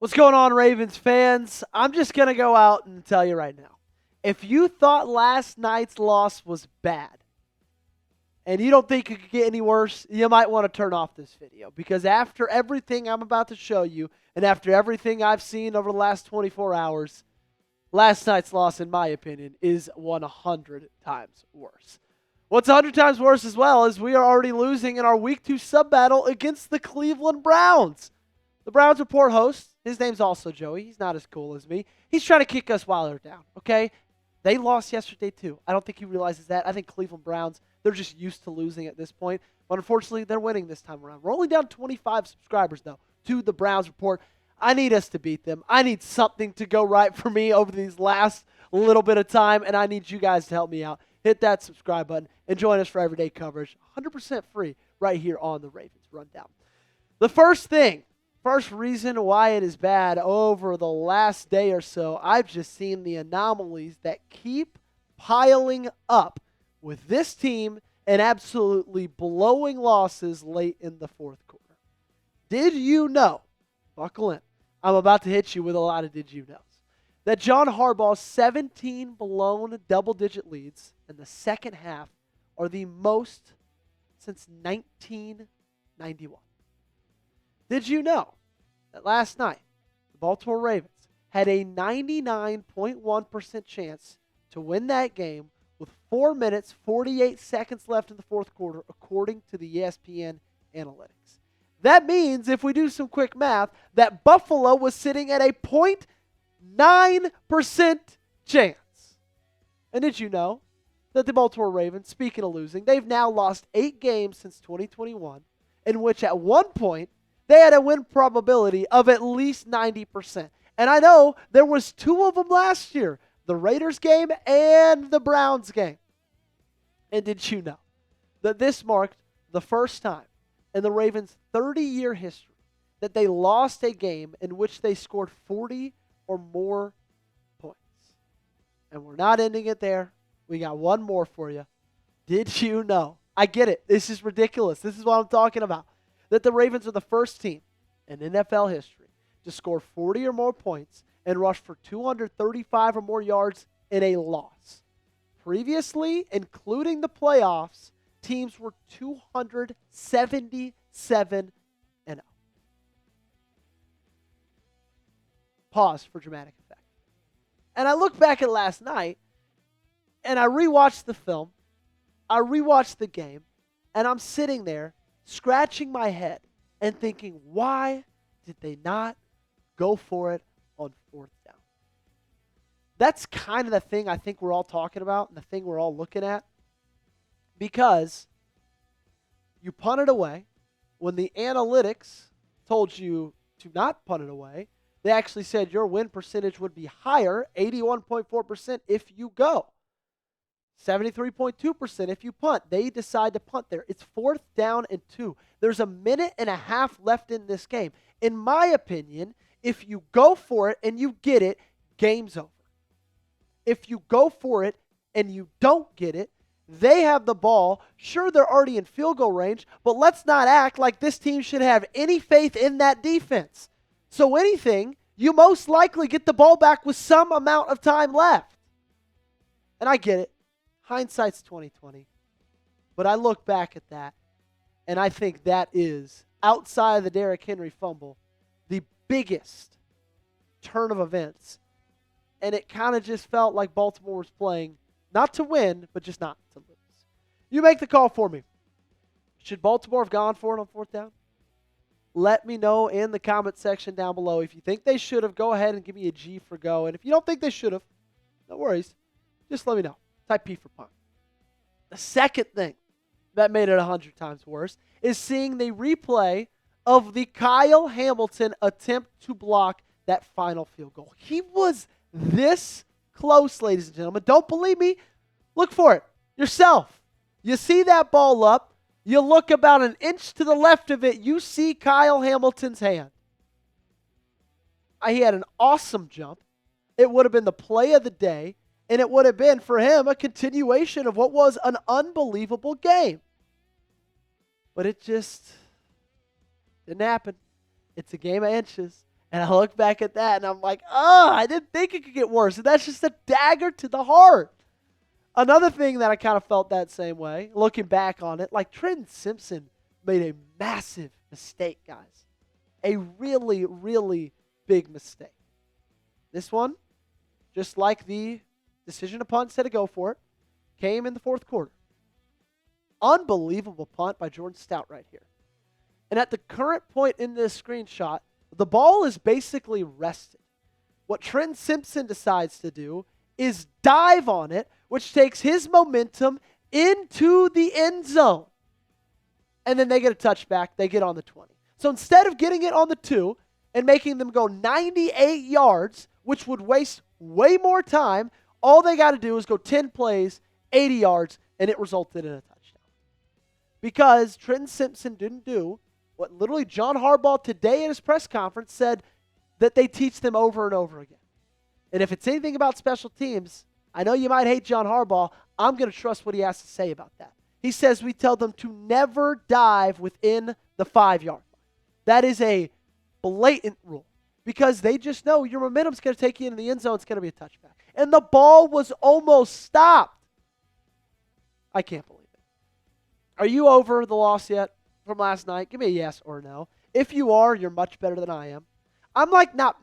What's going on, Ravens fans? I'm just going to go out and tell you right now. If you thought last night's loss was bad and you don't think it could get any worse, you might want to turn off this video, because after everything I'm about to show you and after everything I've seen over the last 24 hours, last night's loss, in my opinion, is 100 times worse. What's 100 times worse as well is we are already losing in our Week 2 sub-battle against the Cleveland Browns. The Browns report host, his name's also Joey. He's not as cool as me. He's trying to kick us while they're down, okay? They lost yesterday too. I don't think he realizes that. I think Cleveland Browns, they're just used to losing at this point. But unfortunately, they're winning this time around. We're only down 25 subscribers, though, to the Browns report. I need us to beat them. I need something to go right for me over these last little bit of time, and I need you guys to help me out. Hit that subscribe button and join us for everyday coverage. 100% free right here on the Ravens Rundown. The first reason why it is bad over the last day or so, I've just seen the anomalies that keep piling up with this team and absolutely blowing losses late in the fourth quarter. Did you know, buckle in, I'm about to hit you with a lot of did you knows, that John Harbaugh's 17 blown double-digit leads in the second half are the most since 1991. Did you know that last night the Baltimore Ravens had a 99.1% chance to win that game with 4 minutes, 48 seconds left in the fourth quarter, according to the ESPN Analytics? That means, if we do some quick math, that Buffalo was sitting at a 0.9% chance. And did you know that the Baltimore Ravens, speaking of losing, they've now lost 8 games since 2021, in which at one point they had a win probability of at least 90%. And I know there was 2 of them last year, the Raiders game and the Browns game. And did you know that this marked the first time in the Ravens' 30-year history that they lost a game in which they scored 40 or more points? And we're not ending it there. We got one more for you. Did you know? I get it. This is ridiculous. This is what I'm talking about. That the Ravens are the first team in NFL history to score 40 or more points and rush for 235 or more yards in a loss. Previously, including the playoffs, teams were 277-0. Pause for dramatic effect. And I look back at last night, and I rewatched the film, I rewatched the game, and I'm sitting there scratching my head and thinking, why did they not go for it on fourth down? That's kind of the thing I think we're all talking about and the thing we're all looking at, because you punt it away when the analytics told you to not punt it away. They actually said your win percentage would be higher, 81.4% if you go, 73.2% if you punt. They decide to punt there. It's 4th down and 2. There's a minute and a half left in this game. In my opinion, if you go for it and you get it, game's over. If you go for it and you don't get it, they have the ball. Sure, they're already in field goal range, but let's not act like this team should have any faith in that defense. So anything, you most likely get the ball back with some amount of time left. And I get it. Hindsight's 20/20. But I look back at that, and I think that is, outside of the Derrick Henry fumble, the biggest turn of events. And it kind of just felt like Baltimore was playing not to win, but just not to lose. You make the call for me. Should Baltimore have gone for it on fourth down? Let me know in the comment section down below. If you think they should have, go ahead and give me a G for go. And if you don't think they should have, no worries. Just let me know. Type P for punt. The second thing that made it 100 times worse is seeing the replay of the Kyle Hamilton attempt to block that final field goal. He was this close, ladies and gentlemen. Don't believe me? Look for it yourself. You see that ball up. You look about an inch to the left of it. You see Kyle Hamilton's hand. He had an awesome jump. It would have been the play of the day. And it would have been, for him, a continuation of what was an unbelievable game. But it just didn't happen. It's a game of inches. And I look back at that and I'm like, oh, I didn't think it could get worse. And that's just a dagger to the heart. Another thing that I kind of felt that same way, looking back on it, like Trenton Simpson made a massive mistake, guys. A really, really big mistake. This one, just like the decision to punt instead of go for it, came in the fourth quarter. Unbelievable punt by Jordan Stout right here. And at the current point in this screenshot, the ball is basically rested. What Trenton Simpson decides to do is dive on it, which takes his momentum into the end zone. And then they get a touchback. They get on the 20. So instead of getting it on the 2 and making them go 98 yards, which would waste way more time, all they got to do is go 10 plays, 80 yards, and it resulted in a touchdown. Because Trenton Simpson didn't do what literally John Harbaugh today at his press conference said that they teach them over and over again. And if it's anything about special teams, I know you might hate John Harbaugh. I'm going to trust what he has to say about that. He says we tell them to never dive within the 5-yard line. That is a blatant rule because they just know your momentum's going to take you into the end zone. It's going to be a touchback. And the ball was almost stopped. I can't believe it. Are you over the loss yet from last night? Give me a yes or no. If you are, you're much better than I am. I'm like not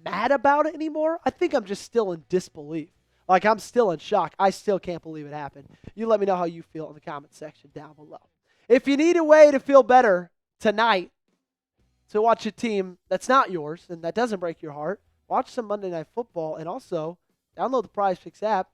mad about it anymore. I think I'm just still in disbelief. Like I'm still in shock. I still can't believe it happened. You let me know how you feel in the comment section down below. If you need a way to feel better tonight, to watch a team that's not yours and that doesn't break your heart, watch some Monday Night Football and also download the PrizePicks app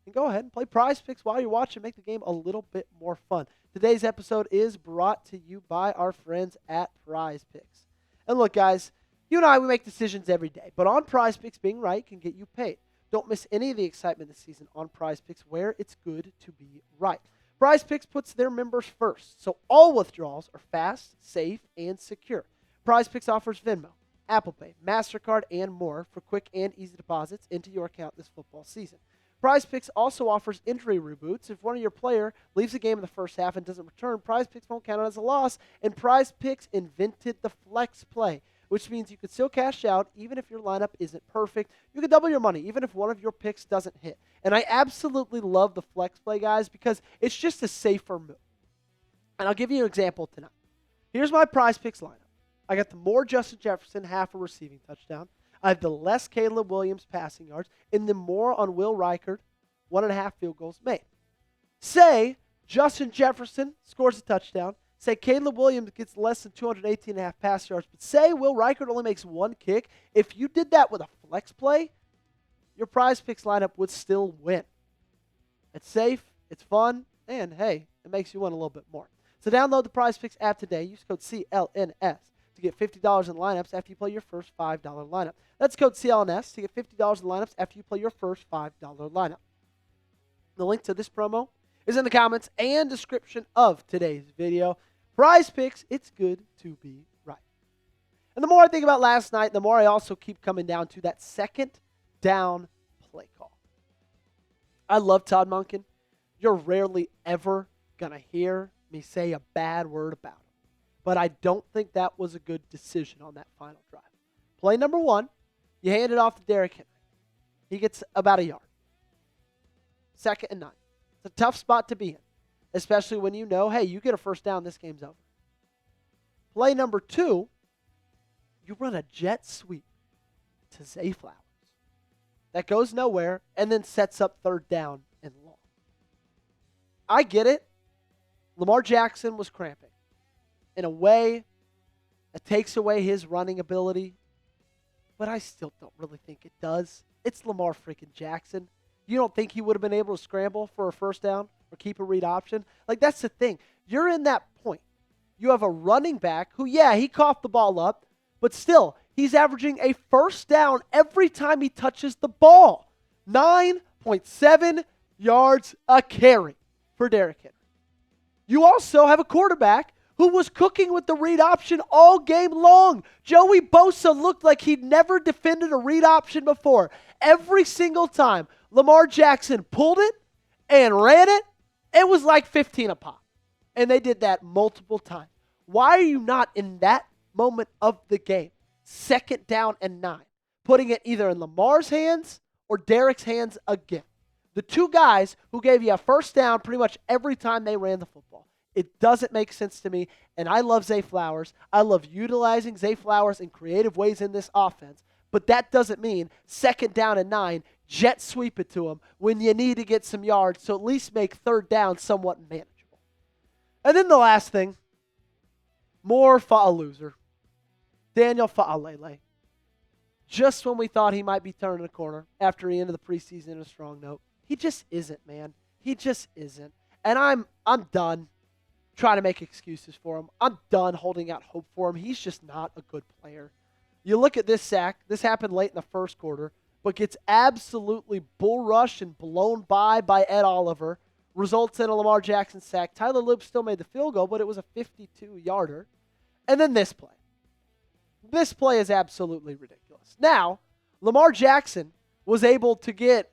and go ahead and play PrizePicks while you're watching. Make the game a little bit more fun. Today's episode is brought to you by our friends at PrizePicks. And look, guys, you and I, we make decisions every day, but on PrizePicks, being right can get you paid. Don't miss any of the excitement this season on PrizePicks, where it's good to be right. PrizePicks puts their members first, so all withdrawals are fast, safe, and secure. PrizePicks offers Venmo, Apple Pay, MasterCard, and more for quick and easy deposits into your account this football season. PrizePicks also offers injury reboots. If one of your player leaves the game in the first half and doesn't return, PrizePicks won't count it as a loss, and PrizePicks invented the flex play, which means you could still cash out even if your lineup isn't perfect. You can double your money even if one of your picks doesn't hit. And I absolutely love the flex play, guys, because it's just a safer move. And I'll give you an example tonight. Here's my PrizePicks lineup. I got the more Justin Jefferson, half a receiving touchdown. I have the less Caleb Williams passing yards, and the more on Will Reichard, 1.5 field goals made. Say Justin Jefferson scores a touchdown. Say Caleb Williams gets less than 218.5 pass yards. But say Will Reichard only makes one kick. If you did that with a flex play, your PrizePicks lineup would still win. It's safe, it's fun, and hey, it makes you win a little bit more. So download the PrizePicks app today. Use code CLNS to get $50 in lineups after you play your first $5 lineup. That's code CLNS to get $50 in lineups after you play your first $5 lineup. The link to this promo is in the comments and description of today's video. PrizePicks, it's good to be right. And the more I think about last night, the more I also keep coming down to that second down play call. I love Todd Monken. You're rarely ever going to hear me say a bad word about him. But I don't think that was a good decision on that final drive. Play number 1, you hand it off to Derrick Henry. He gets about a yard. 2nd and 9. It's a tough spot to be in, especially when you know, hey, you get a first down, this game's over. Play number 2, you run a jet sweep to Zay Flowers. That goes nowhere and then sets up 3rd down and long. I get it. Lamar Jackson was cramping. In a way, that takes away his running ability, but I still don't really think it does. It's Lamar freaking Jackson. You don't think he would have been able to scramble for a first down or keep a read option? Like, that's the thing. You're in that point. You have a running back who, yeah, he coughed the ball up, but still, he's averaging a first down every time he touches the ball. 9.7 yards a carry for Derrick Henry. You also have a quarterback who was cooking with the read option all game long. Joey Bosa looked like he'd never defended a read option before. Every single time Lamar Jackson pulled it and ran it, it was like 15 a pop. And they did that multiple times. Why are you not in that moment of the game 2nd down and 9, putting it either in Lamar's hands or Derek's hands again. The two guys who gave you a 1st down pretty much every time they ran the football. It doesn't make sense to me, and I love Zay Flowers. I love utilizing Zay Flowers in creative ways in this offense, but that doesn't mean 2nd down and 9, jet sweep it to him when you need to get some yards, so at least make 3rd down somewhat manageable. And then the last thing, more Faaloser. Daniel Faalele. Just when we thought he might be turning the corner after he ended the preseason in a strong note, he just isn't, man. He just isn't. And I'm done trying to make excuses for him. I'm done holding out hope for him. He's just not a good player. You look at this sack. This happened late in the 1st quarter, but gets absolutely bull rushed and blown by Ed Oliver. Results in a Lamar Jackson sack. Tyler Loop still made the field goal, but it was a 52-yarder. And then this play. This play is absolutely ridiculous. Now, Lamar Jackson was able to get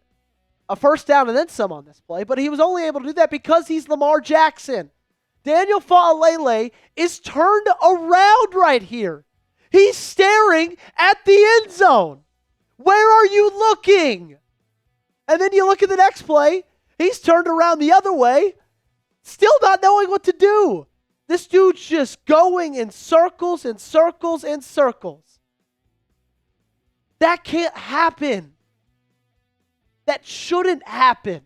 a 1st down and then some on this play, but he was only able to do that because he's Lamar Jackson. Daniel Faalele is turned around right here. He's staring at the end zone. Where are you looking? And then you look at the next play. He's turned around the other way, still not knowing what to do. This dude's just going in circles and circles and circles. That can't happen. That shouldn't happen.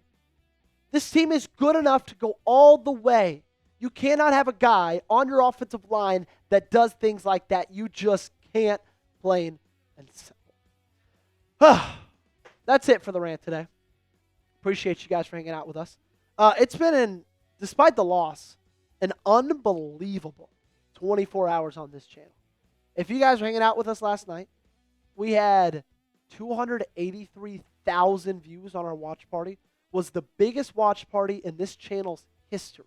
This team is good enough to go all the way. You cannot have a guy on your offensive line that does things like that. You just can't, plain and simple. That's it for the rant today. Appreciate you guys for hanging out with us. It's been, despite the loss, an unbelievable 24 hours on this channel. If you guys were hanging out with us last night, we had 283,000 views on our watch party. Was the biggest watch party in this channel's history.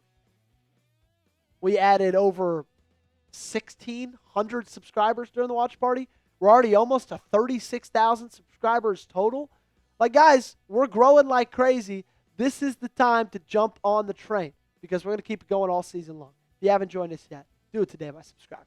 We added over 1,600 subscribers during the watch party. We're already almost to 36,000 subscribers total. Like, guys, we're growing like crazy. This is the time to jump on the train because we're going to keep it going all season long. If you haven't joined us yet, do it today by subscribing.